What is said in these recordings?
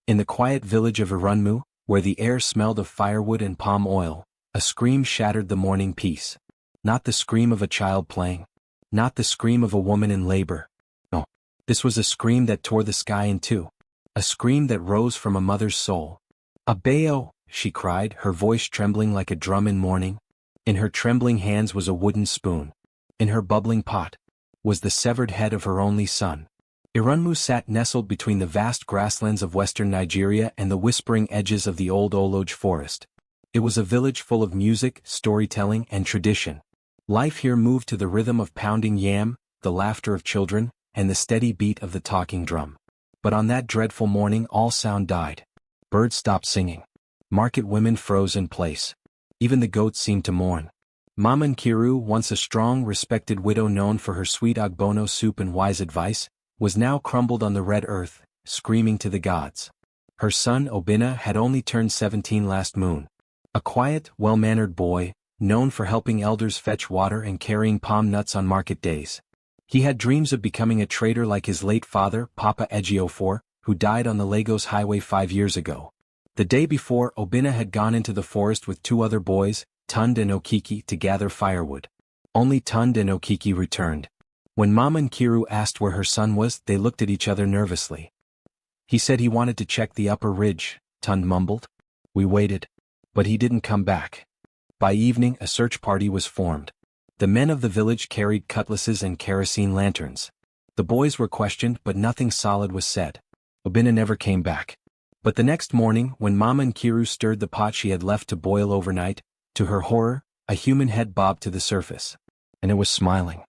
In the quiet village of Irunmu, where the air smelled of firewood and palm oil, a scream shattered the morning peace. Not the scream of a child playing. Not the scream of a woman in labor. No. This was a scream that tore the sky in two. A scream that rose from a mother's soul. "Abayo!" she cried, her voice trembling like a drum in mourning. In her trembling hands was a wooden spoon. In her bubbling pot was the severed head of her only son. Irunmu sat nestled between the vast grasslands of western Nigeria and the whispering edges of the old Oloj forest. It was a village full of music, storytelling, and tradition. Life here moved to the rhythm of pounding yam, the laughter of children, and the steady beat of the talking drum. But on that dreadful morning all sound died. Birds stopped singing. Market women froze in place. Even the goats seemed to mourn. Mama Nkiru, once a strong, respected widow known for her sweet ogbono soup and wise advice, was now crumbled on the red earth, screaming to the gods. Her son Obinna had only turned 17 last moon. A quiet, well-mannered boy, known for helping elders fetch water and carrying palm nuts on market days. He had dreams of becoming a trader like his late father, Papa Ejiofor, who died on the Lagos highway 5 years ago. The day before, Obinna had gone into the forest with 2 other boys, Tund and Okiki, to gather firewood. Only Tund and Okiki returned. When Mama Nkiru asked where her son was, they looked at each other nervously. "He said he wanted to check the upper ridge," Tund mumbled. "We waited. But he didn't come back." By evening, a search party was formed. The men of the village carried cutlasses and kerosene lanterns. The boys were questioned, but nothing solid was said. Obinna never came back. But the next morning, when Mama Nkiru stirred the pot she had left to boil overnight, to her horror, a human head bobbed to the surface. And it was smiling.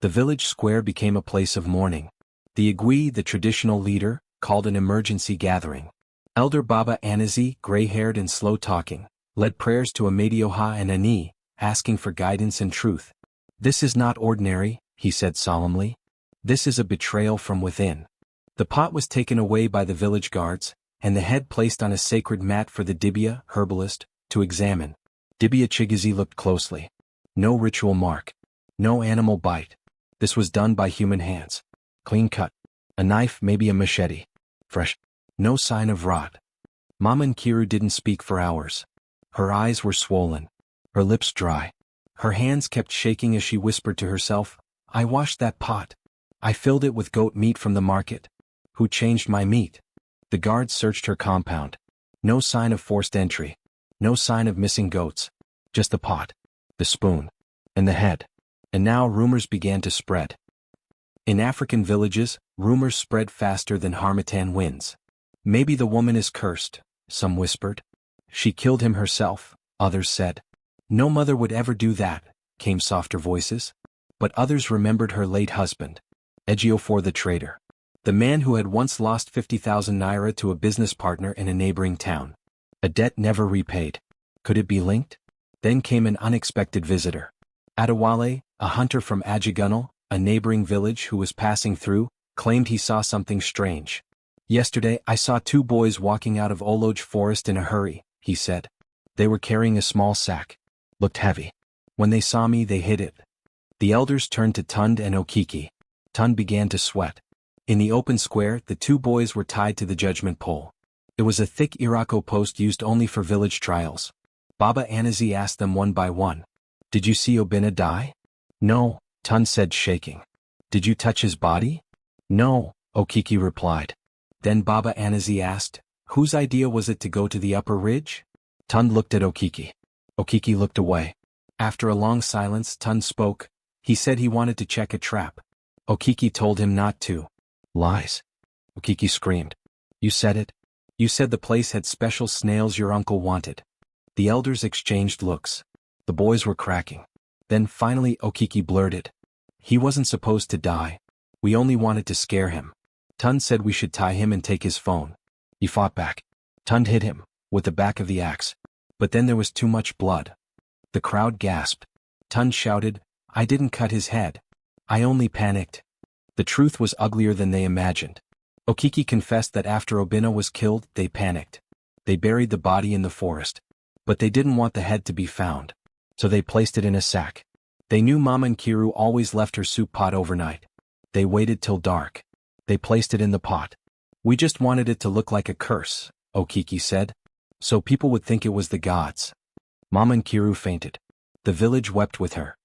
The village square became a place of mourning. The Igwe, the traditional leader, called an emergency gathering. Elder Baba Anazi, gray-haired and slow-talking, led prayers to Amadioha and Ani, asking for guidance and truth. "This is not ordinary," he said solemnly. "This is a betrayal from within." The pot was taken away by the village guards, and the head placed on a sacred mat for the Dibia, herbalist, to examine. Dibia Chigizi looked closely. No ritual mark. No animal bite. This was done by human hands. Clean cut. A knife, maybe a machete. Fresh. No sign of rot. Mama Nkiru didn't speak for hours. Her eyes were swollen. Her lips dry. Her hands kept shaking as she whispered to herself, "I washed that pot. I filled it with goat meat from the market. Who changed my meat?" The guards searched her compound. No sign of forced entry. No sign of missing goats. Just the pot, the spoon, and the head. And now rumors began to spread. In African villages, rumors spread faster than harmattan winds. "Maybe the woman is cursed," some whispered. "She killed him herself," others said. "No mother would ever do that," came softer voices. But others remembered her late husband, Ejiofor the trader. The man who had once lost 50,000 naira to a business partner in a neighboring town. A debt never repaid. Could it be linked? Then came an unexpected visitor. Adewale, a hunter from Ajigunal, a neighboring village who was passing through, claimed he saw something strange. "Yesterday I saw 2 boys walking out of Oloj forest in a hurry," he said. "They were carrying a small sack. Looked heavy. When they saw me they hid it." The elders turned to Tund and Okiki. Tund began to sweat. In the open square, the 2 boys were tied to the judgment pole. It was a thick Irako post used only for village trials. Baba Anazi asked them one by one, "Did you see Obinna die?" "No," Tund said, shaking. "Did you touch his body?" "No," Okiki replied. Then Baba Anazi asked, "Whose idea was it to go to the upper ridge?" Tund looked at Okiki. Okiki looked away. After a long silence, Tund spoke. He said he wanted to check a trap. Okiki told him not to. "Lies," Okiki screamed. "You said it. You said the place had special snails your uncle wanted." The elders exchanged looks. The boys were cracking. Then finally Okiki blurted, "He wasn't supposed to die. We only wanted to scare him." Tund said we should tie him and take his phone. He fought back. Tund hit him, with the back of the axe. But then there was too much blood. The crowd gasped. Tund shouted, "I didn't cut his head. I only panicked." The truth was uglier than they imagined. Okiki confessed that after Obinna was killed, they panicked. They buried the body in the forest. But they didn't want the head to be found. So they placed it in a sack. They knew Mama Nkiru always left her soup pot overnight. They waited till dark. They placed it in the pot. We just wanted it to look like a curse, Okiki said. So people would think it was the gods. Mama Nkiru fainted. The village wept with her.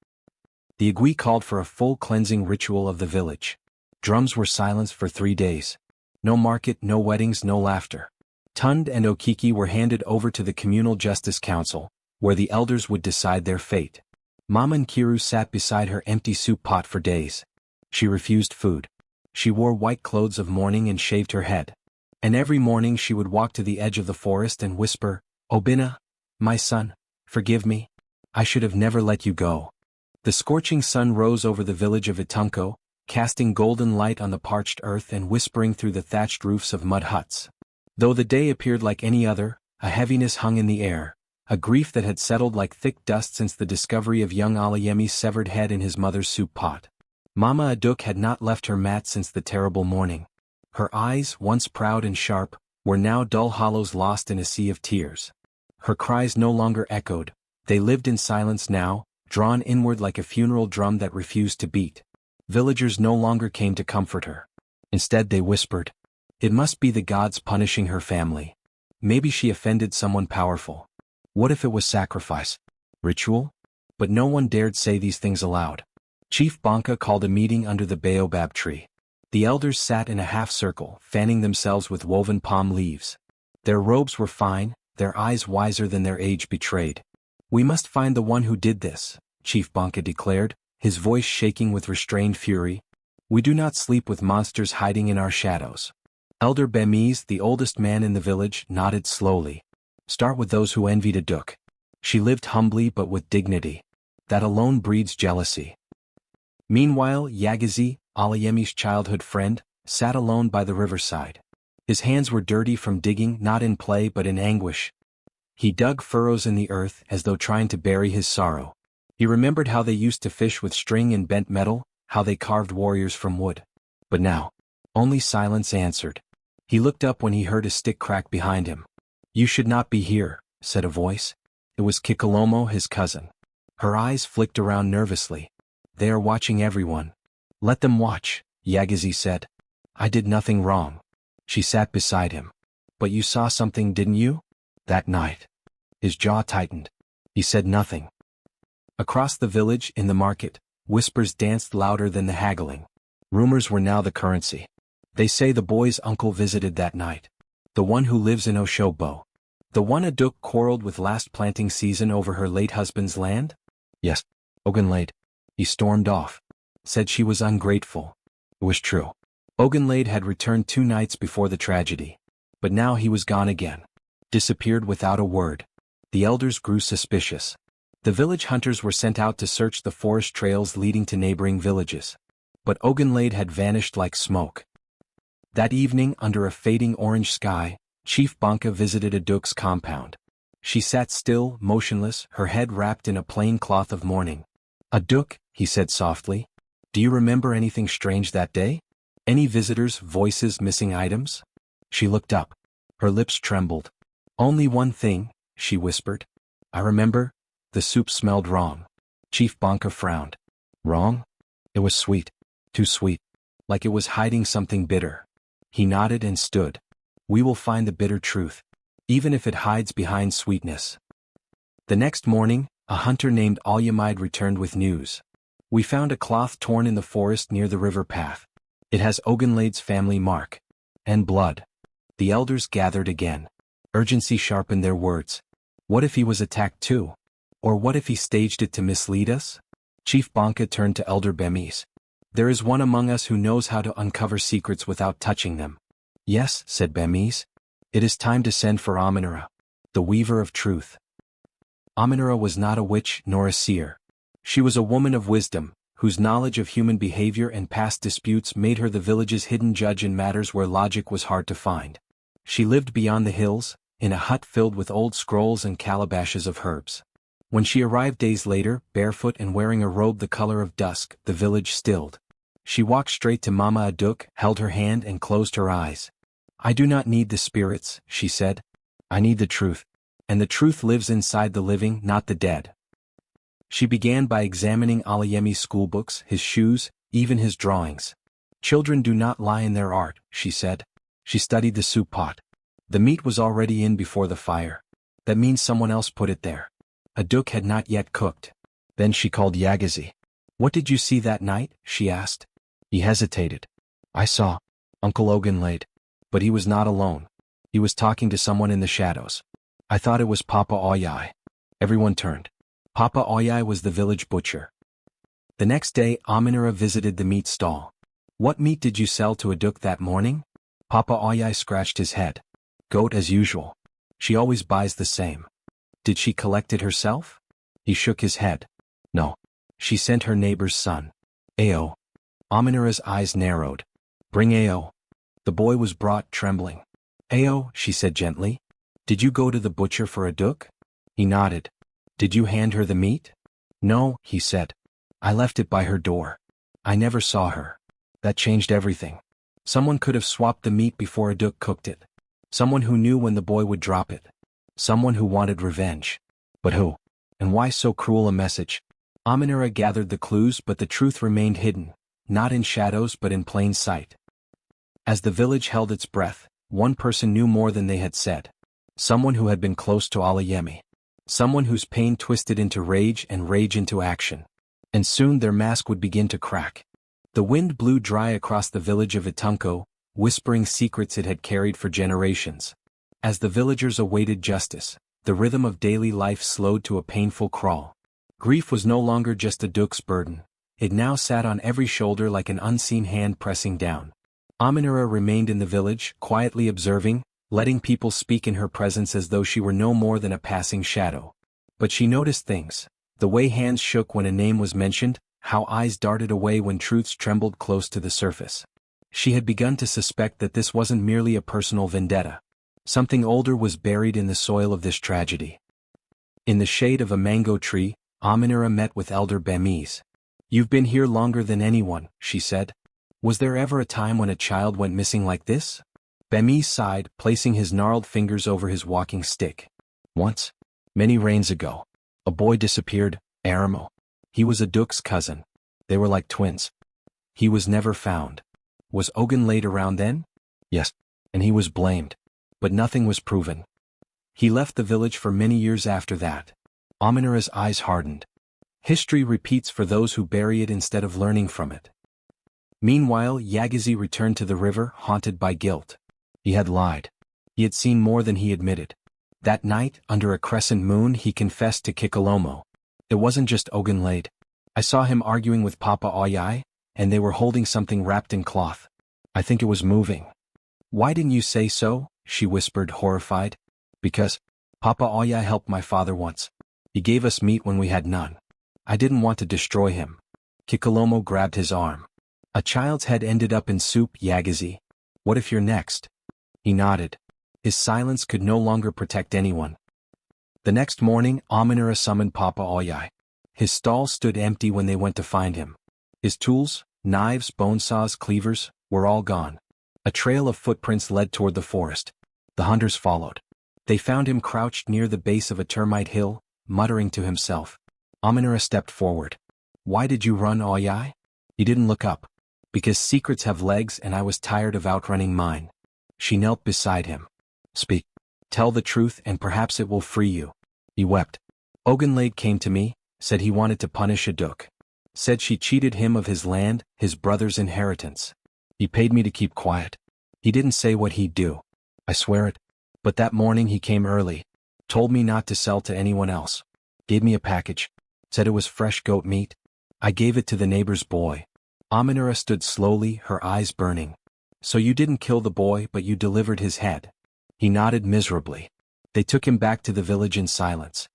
The Igui called for a full cleansing ritual of the village. Drums were silenced for 3 days. No market, no weddings, no laughter. Tund and Okiki were handed over to the Communal Justice Council, where the elders would decide their fate. Mama Nkiru sat beside her empty soup pot for days. She refused food. She wore white clothes of mourning and shaved her head. And every morning she would walk to the edge of the forest and whisper, "Obinna, my son, forgive me. I should have never let you go." The scorching sun rose over the village of Itunko, casting golden light on the parched earth and whispering through the thatched roofs of mud huts. Though the day appeared like any other, a heaviness hung in the air, a grief that had settled like thick dust since the discovery of young Alayemi's severed head in his mother's soup pot. Mama Aduk had not left her mat since the terrible morning. Her eyes, once proud and sharp, were now dull hollows lost in a sea of tears. Her cries no longer echoed, they lived in silence now, drawn inward like a funeral drum that refused to beat. Villagers no longer came to comfort her. Instead they whispered, "It must be the gods punishing her family. Maybe she offended someone powerful. What if it was sacrifice? Ritual?" But no one dared say these things aloud. Chief Banka called a meeting under the baobab tree. The elders sat in a half-circle, fanning themselves with woven palm leaves. Their robes were fine, their eyes wiser than their age betrayed. "We must find the one who did this," Chief Banka declared, his voice shaking with restrained fury. "We do not sleep with monsters hiding in our shadows." Elder Bemis, the oldest man in the village, nodded slowly. "Start with those who envied Aduk. She lived humbly but with dignity. That alone breeds jealousy." Meanwhile, Yagazi, Alayemi's childhood friend, sat alone by the riverside. His hands were dirty from digging, not in play but in anguish. He dug furrows in the earth as though trying to bury his sorrow. He remembered how they used to fish with string and bent metal, how they carved warriors from wood. But now, only silence answered. He looked up when he heard a stick crack behind him. "You should not be here," said a voice. It was Kikolomo, his cousin. Her eyes flicked around nervously. "They are watching everyone." "Let them watch," Yagazi said. "I did nothing wrong." She sat beside him. "But you saw something, didn't you?" "That night." His jaw tightened. He said nothing. Across the village, in the market, whispers danced louder than the haggling. Rumors were now the currency. "They say the boy's uncle visited that night. The one who lives in Oshobo. The one Aduk quarreled with last planting season over her late husband's land?" "Yes." Ogunlade. He stormed off. Said she was ungrateful. It was true. Ogunlade had returned 2 nights before the tragedy. But now he was gone again. Disappeared without a word. The elders grew suspicious. The village hunters were sent out to search the forest trails leading to neighboring villages. But Ogunlade had vanished like smoke. That evening, under a fading orange sky, Chief Banka visited Aduk's compound. She sat still, motionless, her head wrapped in a plain cloth of mourning. "Aduk," he said softly, "do you remember anything strange that day? Any visitors, voices, missing items?" She looked up. Her lips trembled. "Only one thing," she whispered. "I remember, the soup smelled wrong." Chief Banka frowned. "Wrong?" "It was sweet. Too sweet. Like it was hiding something bitter." He nodded and stood. "We will find the bitter truth, even if it hides behind sweetness." The next morning, a hunter named Alyamide returned with news. "We found a cloth torn in the forest near the river path. It has Ogunlade's family mark. And blood." The elders gathered again. Urgency sharpened their words. What if he was attacked too? Or what if he staged it to mislead us? Chief Banka turned to Elder Bemis. "There is one among us who knows how to uncover secrets without touching them." "Yes," said Bemis. "It is time to send for Aminara, the weaver of truth." Aminara was not a witch nor a seer. She was a woman of wisdom, whose knowledge of human behavior and past disputes made her the village's hidden judge in matters where logic was hard to find. She lived beyond the hills, in a hut filled with old scrolls and calabashes of herbs. When she arrived days later, barefoot and wearing a robe the color of dusk, the village stilled. She walked straight to Mama Aduk, held her hand and closed her eyes. "I do not need the spirits," she said. "I need the truth. And the truth lives inside the living, not the dead." She began by examining Alayemi's schoolbooks, his shoes, even his drawings. "Children do not lie in their art," she said. She studied the soup pot. The meat was already in before the fire. That means someone else put it there. Aduk had not yet cooked. Then she called Yagazi. "What did you see that night?" she asked. He hesitated. "I saw Uncle Ogunlade. But he was not alone. He was talking to someone in the shadows. I thought it was Papa Oyai." Everyone turned. Papa Oyai was the village butcher. The next day, Aminura visited the meat stall. "What meat did you sell to Aduk that morning?" Papa Oyai scratched his head. "Goat as usual. She always buys the same." "Did she collect it herself?" He shook his head. "No. She sent her neighbor's son. Ao." Aminura's eyes narrowed. "Bring Ao." The boy was brought, trembling. "Ao," she said gently. "Did you go to the butcher for Aduk?" He nodded. "Did you hand her the meat?" "No," he said. "I left it by her door. I never saw her." That changed everything. Someone could have swapped the meat before Aduk cooked it. Someone who knew when the boy would drop it. Someone who wanted revenge. But who? And why so cruel a message? Aminura gathered the clues, but the truth remained hidden, not in shadows but in plain sight. As the village held its breath, one person knew more than they had said. Someone who had been close to Alayemi. Someone whose pain twisted into rage and rage into action. And soon their mask would begin to crack. The wind blew dry across the village of Itunko, whispering secrets it had carried for generations. As the villagers awaited justice, the rhythm of daily life slowed to a painful crawl. Grief was no longer just Aduk's burden. It now sat on every shoulder like an unseen hand pressing down. Aminura remained in the village, quietly observing, letting people speak in her presence as though she were no more than a passing shadow. But she noticed things. The way hands shook when a name was mentioned, how eyes darted away when truths trembled close to the surface. She had begun to suspect that this wasn't merely a personal vendetta. Something older was buried in the soil of this tragedy. In the shade of a mango tree, Aminura met with Elder Bemis. "You've been here longer than anyone," she said. "Was there ever a time when a child went missing like this?" Bemis sighed, placing his gnarled fingers over his walking stick. "Once, many rains ago, a boy disappeared, Aramo. He was Aduk's cousin. They were like twins. He was never found." "Was Ogunlade around then?" "Yes, and he was blamed. But nothing was proven. He left the village for many years after that." Aminura's eyes hardened. History repeats for those who bury it instead of learning from it. Meanwhile, Yagazi returned to the river, haunted by guilt. He had lied. He had seen more than he admitted. That night, under a crescent moon, he confessed to Kikalomo. "It wasn't just Ogunlade. I saw him arguing with Papa Oyai, and they were holding something wrapped in cloth. I think it was moving." "Why didn't you say so?" she whispered, horrified. "Because Papa Oyai helped my father once. He gave us meat when we had none. I didn't want to destroy him." Kikalomo grabbed his arm. "A child's head ended up in soup, Yagazi. What if you're next?" He nodded. His silence could no longer protect anyone. The next morning, Aminura summoned Papa Oyai. His stall stood empty when they went to find him. His tools, knives, bone saws, cleavers, were all gone. A trail of footprints led toward the forest. The hunters followed. They found him crouched near the base of a termite hill, muttering to himself. Aminura stepped forward. "Why did you run, Oyai?" He didn't look up. "Because secrets have legs and I was tired of outrunning mine." She knelt beside him. "Speak. Tell the truth and perhaps it will free you." He wept. "Ogunlade came to me, said he wanted to punish Aduk. Said she cheated him of his land, his brother's inheritance. He paid me to keep quiet. He didn't say what he'd do. I swear it. But that morning he came early. Told me not to sell to anyone else. Gave me a package. Said it was fresh goat meat. I gave it to the neighbor's boy." Aminura stood slowly, her eyes burning. "So you didn't kill the boy but you delivered his head." He nodded miserably. They took him back to the village in silence.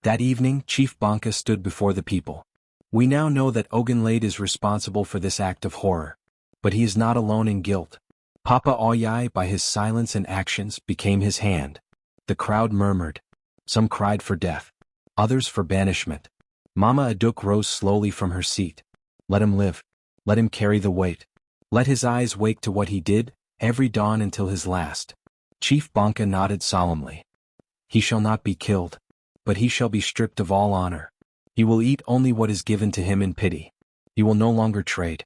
That evening, Chief Banka stood before the people. "We now know that Ogunlade is responsible for this act of horror. But he is not alone in guilt. Papa Oyai, by his silence and actions, became his hand." The crowd murmured. Some cried for death. Others for banishment. Mama Aduk rose slowly from her seat. "Let him live. Let him carry the weight. Let his eyes wake to what he did, every dawn until his last." Chief Banka nodded solemnly. "He shall not be killed. But he shall be stripped of all honor. He will eat only what is given to him in pity. He will no longer trade.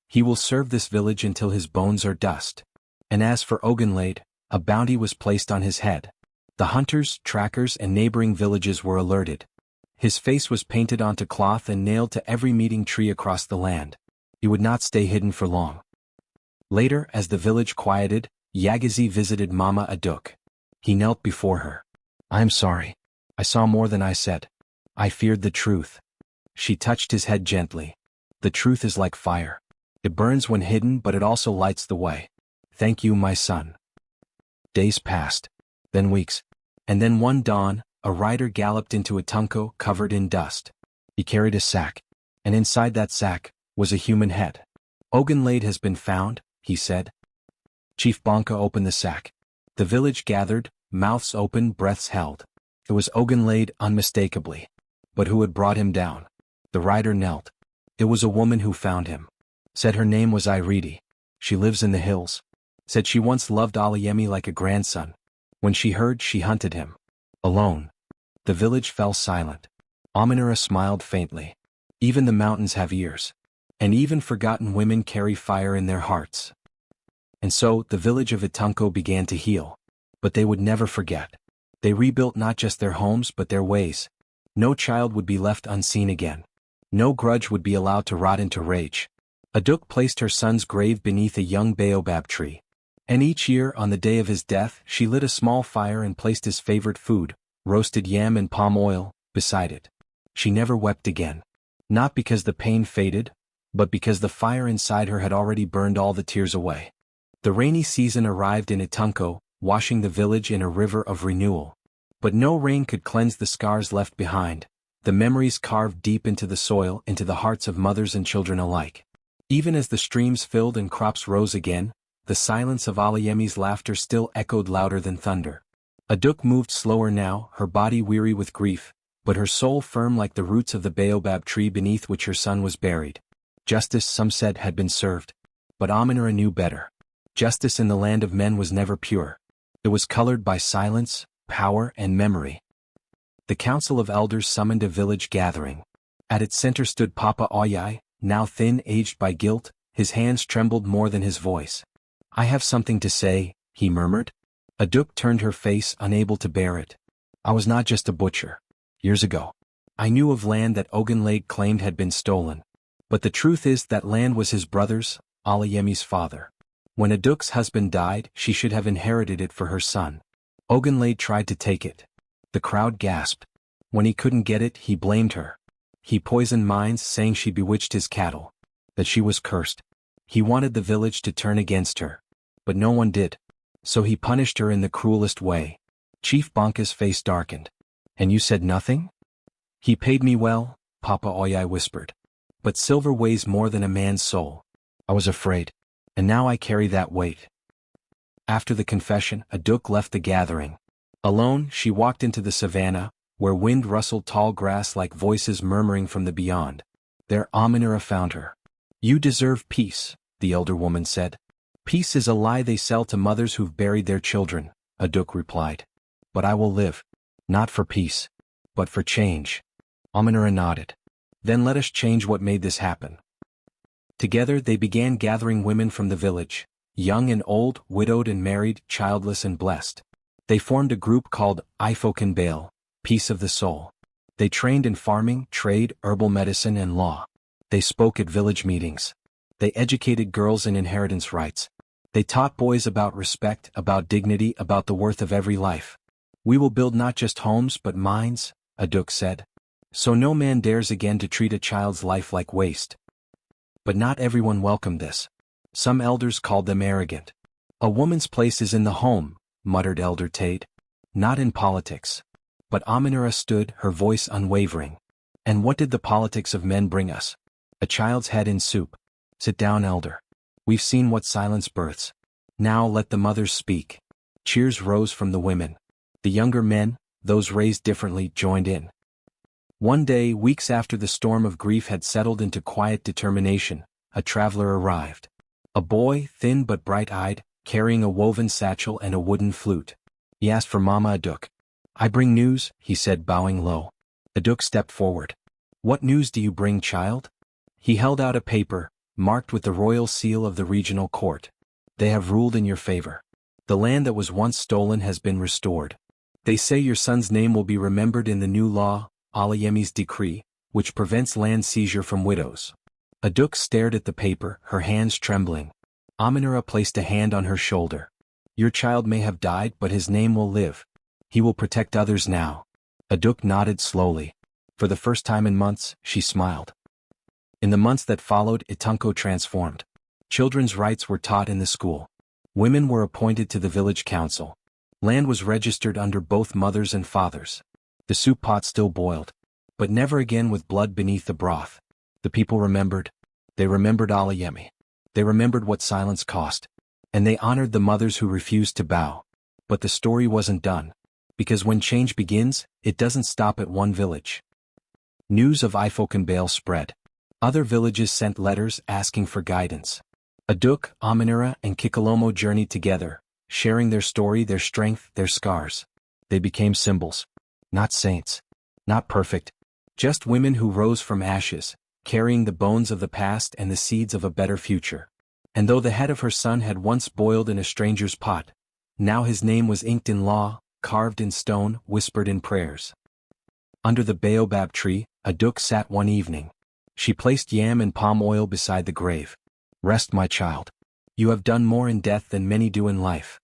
He will serve this village until his bones are dust." And as for Ogunlade, a bounty was placed on his head. The hunters, trackers, and neighboring villages were alerted. His face was painted onto cloth and nailed to every meeting tree across the land. He would not stay hidden for long. Later, as the village quieted, Yagazi visited Mama Aduk. He knelt before her. "I am sorry. I saw more than I said. I feared the truth." She touched his head gently. "The truth is like fire. It burns when hidden, but it also lights the way. Thank you, my son." Days passed, then weeks, and then one dawn, a rider galloped into a tunko covered in dust. He carried a sack, and inside that sack was a human head. "Ogunlade has been found," he said. Chief Bonka opened the sack. The village gathered, mouths open, breaths held. It was Ogunlade unmistakably. But who had brought him down? The rider knelt. It was a woman who found him. Said her name was Reby. She lives in the hills. Said she once loved Alayemi like a grandson. When she heard, she hunted him. Alone. The village fell silent. Aminura smiled faintly. Even the mountains have ears. And even forgotten women carry fire in their hearts. And so, the village of Itunko began to heal. But they would never forget. They rebuilt not just their homes but their ways. No child would be left unseen again. No grudge would be allowed to rot into rage. Aduk placed her son's grave beneath a young baobab tree. And each year, on the day of his death, she lit a small fire and placed his favorite food, roasted yam and palm oil, beside it. She never wept again. Not because the pain faded, but because the fire inside her had already burned all the tears away. The rainy season arrived in Itunko, washing the village in a river of renewal. But no rain could cleanse the scars left behind, the memories carved deep into the soil, into the hearts of mothers and children alike. Even as the streams filled and crops rose again, the silence of Alayemi's laughter still echoed louder than thunder. Aduk moved slower now, her body weary with grief, but her soul firm like the roots of the baobab tree beneath which her son was buried. Justice, some said, had been served. But Aminura knew better. Justice in the land of men was never pure. It was colored by silence, power, and memory. The council of elders summoned a village gathering. At its center stood Papa Oyai, now thin, aged by guilt. His hands trembled more than his voice. "I have something to say," he murmured. Aduk turned her face, unable to bear it. "I was not just a butcher. Years ago, I knew of land that Ogunlade claimed had been stolen. But the truth is that land was his brother's, Alayemi's father. When Aduk's husband died, she should have inherited it for her son. Ogunlade tried to take it. The crowd gasped. When he couldn't get it, he blamed her. He poisoned minds, saying she bewitched his cattle. That she was cursed. He wanted the village to turn against her. But no one did. So he punished her in the cruelest way." Chief Bonka's face darkened. "And you said nothing?" "He paid me well," Papa Oyai whispered. "But silver weighs more than a man's soul. I was afraid. And now I carry that weight." After the confession, Aduk left the gathering. Alone, she walked into the savannah, where wind rustled tall grass like voices murmuring from the beyond. There Aminura found her. "You deserve peace," the elder woman said. "Peace is a lie they sell to mothers who've buried their children," Aduk replied. "But I will live. Not for peace, but for change." Aminura nodded. "Then let us change what made this happen." Together they began gathering women from the village, young and old, widowed and married, childless and blessed. They formed a group called Ifokan Bale, Peace of the Soul. They trained in farming, trade, herbal medicine and law. They spoke at village meetings. They educated girls in inheritance rights. They taught boys about respect, about dignity, about the worth of every life. "We will build not just homes but minds," Aduk said. "So no man dares again to treat a child's life like waste." But not everyone welcomed this. Some elders called them arrogant. "A woman's place is in the home," muttered Elder Tade. "Not in politics." But Aminura stood, her voice unwavering. "And what did the politics of men bring us? A child's head in soup. Sit down, elder. We've seen what silence births. Now let the mothers speak." Cheers rose from the women. The younger men, those raised differently, joined in. One day, weeks after the storm of grief had settled into quiet determination, a traveler arrived. A boy, thin but bright-eyed, carrying a woven satchel and a wooden flute. He asked for Mama Aduk. "I bring news," he said, bowing low. Aduk stepped forward. "What news do you bring, child?" He held out a paper, marked with the royal seal of the regional court. They have ruled in your favor. The land that was once stolen has been restored. They say your son's name will be remembered in the new law, Alayemi's decree, which prevents land seizure from widows. Aduk stared at the paper, her hands trembling. Aminura placed a hand on her shoulder. Your child may have died, but his name will live. He will protect others now. Aduk nodded slowly. For the first time in months, she smiled. In the months that followed, Itunko transformed. Children's rights were taught in the school. Women were appointed to the village council. Land was registered under both mothers and fathers. The soup pot still boiled, but never again with blood beneath the broth. The people remembered. They remembered Alayemi. They remembered what silence cost. And they honored the mothers who refused to bow. But the story wasn't done. Because when change begins, it doesn't stop at one village. News of Ifokenbale spread. Other villages sent letters asking for guidance. Aduk, Aminura, and Kikalomo journeyed together, sharing their story, their strength, their scars. They became symbols. Not saints. Not perfect. Just women who rose from ashes, carrying the bones of the past and the seeds of a better future. And though the head of her son had once boiled in a stranger's pot, now his name was inked in law, carved in stone, whispered in prayers. Under the baobab tree, Aduk sat one evening. She placed yam and palm oil beside the grave. Rest, my child. You have done more in death than many do in life.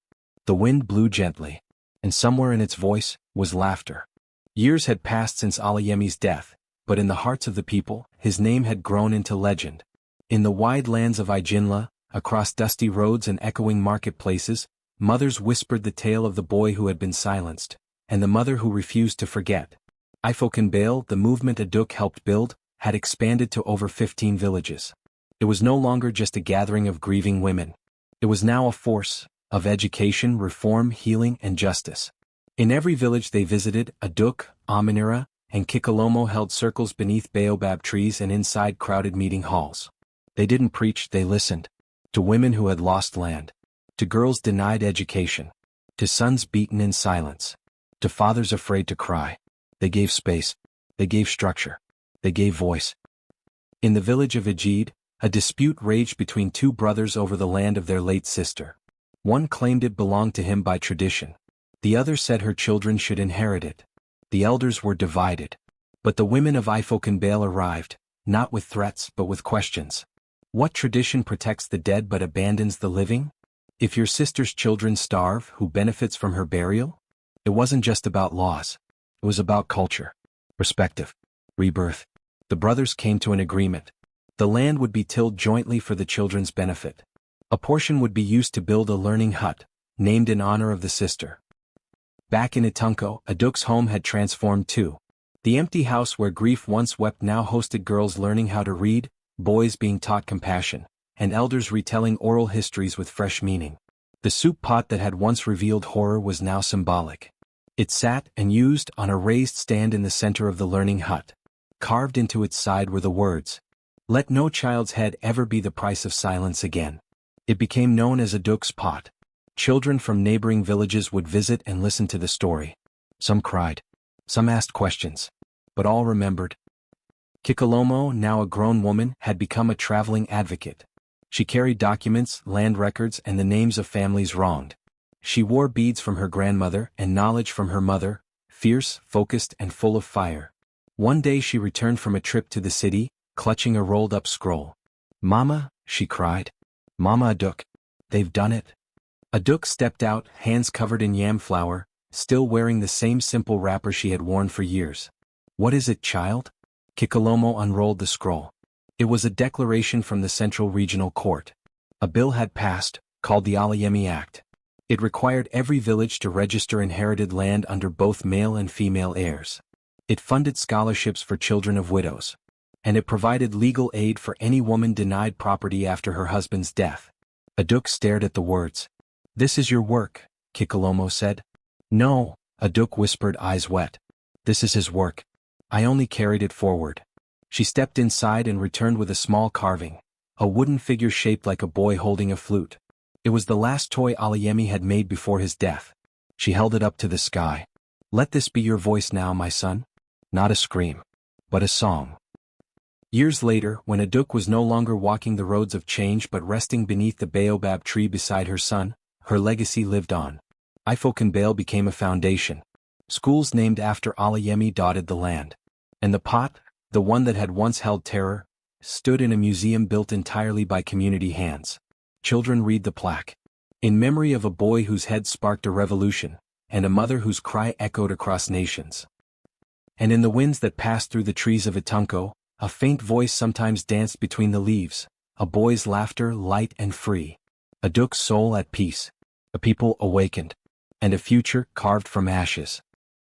The wind blew gently, and somewhere in its voice was laughter. Years had passed since Alayemi's death, but in the hearts of the people, his name had grown into legend. In the wide lands of Ijinla, across dusty roads and echoing marketplaces, mothers whispered the tale of the boy who had been silenced, and the mother who refused to forget. Ifokenbale, the movement Aduk helped build, had expanded to over 15 villages. It was no longer just a gathering of grieving women. It was now a force of education, reform, healing, and justice. In every village they visited, Aduk, Aminura, and Kikalomo held circles beneath baobab trees and inside crowded meeting halls. They didn't preach, they listened. To women who had lost land. To girls denied education. To sons beaten in silence. To fathers afraid to cry. They gave space. They gave structure. They gave voice. In the village of Ejid, a dispute raged between two brothers over the land of their late sister. One claimed it belonged to him by tradition. The other said her children should inherit it. The elders were divided. But the women of Ifokenbale arrived, not with threats but with questions. What tradition protects the dead but abandons the living? If your sister's children starve, who benefits from her burial? It wasn't just about laws. It was about culture, perspective, rebirth. The brothers came to an agreement. The land would be tilled jointly for the children's benefit. A portion would be used to build a learning hut, named in honor of the sister. Back in Itunko, Aduk's home had transformed too. The empty house where grief once wept now hosted girls learning how to read, boys being taught compassion, and elders retelling oral histories with fresh meaning. The soup pot that had once revealed horror was now symbolic. It sat, unused, on a raised stand in the center of the learning hut. Carved into its side were the words, "Let no child's head ever be the price of silence again." It became known as Aduk's pot. Children from neighboring villages would visit and listen to the story. Some cried. Some asked questions. But all remembered. Kikalomo, now a grown woman, had become a traveling advocate. She carried documents, land records, and the names of families wronged. She wore beads from her grandmother and knowledge from her mother, fierce, focused, and full of fire. One day she returned from a trip to the city, clutching a rolled-up scroll. "Mama," she cried. "Mama Aduk. They've done it." Aduk stepped out, hands covered in yam flour, still wearing the same simple wrapper she had worn for years. "What is it, child?" Kikalomo unrolled the scroll. It was a declaration from the Central Regional Court. A bill had passed, called the Alayemi Act. It required every village to register inherited land under both male and female heirs. It funded scholarships for children of widows. And it provided legal aid for any woman denied property after her husband's death. Aduk stared at the words. "This is your work," Kikalomo said. "No," Aduk whispered, eyes wet. "This is his work. I only carried it forward." She stepped inside and returned with a small carving, a wooden figure shaped like a boy holding a flute. It was the last toy Alayemi had made before his death. She held it up to the sky. "Let this be your voice now, my son. Not a scream, but a song." Years later, when Aduk was no longer walking the roads of change but resting beneath the baobab tree beside her son, her legacy lived on. Ifokenbale became a foundation. Schools named after Alayemi dotted the land. And the pot, the one that had once held terror, stood in a museum built entirely by community hands. Children read the plaque. In memory of a boy whose head sparked a revolution, and a mother whose cry echoed across nations. And in the winds that passed through the trees of Itunko, a faint voice sometimes danced between the leaves, a boy's laughter light and free. A Duk's soul at peace. A people awakened. And a future carved from ashes.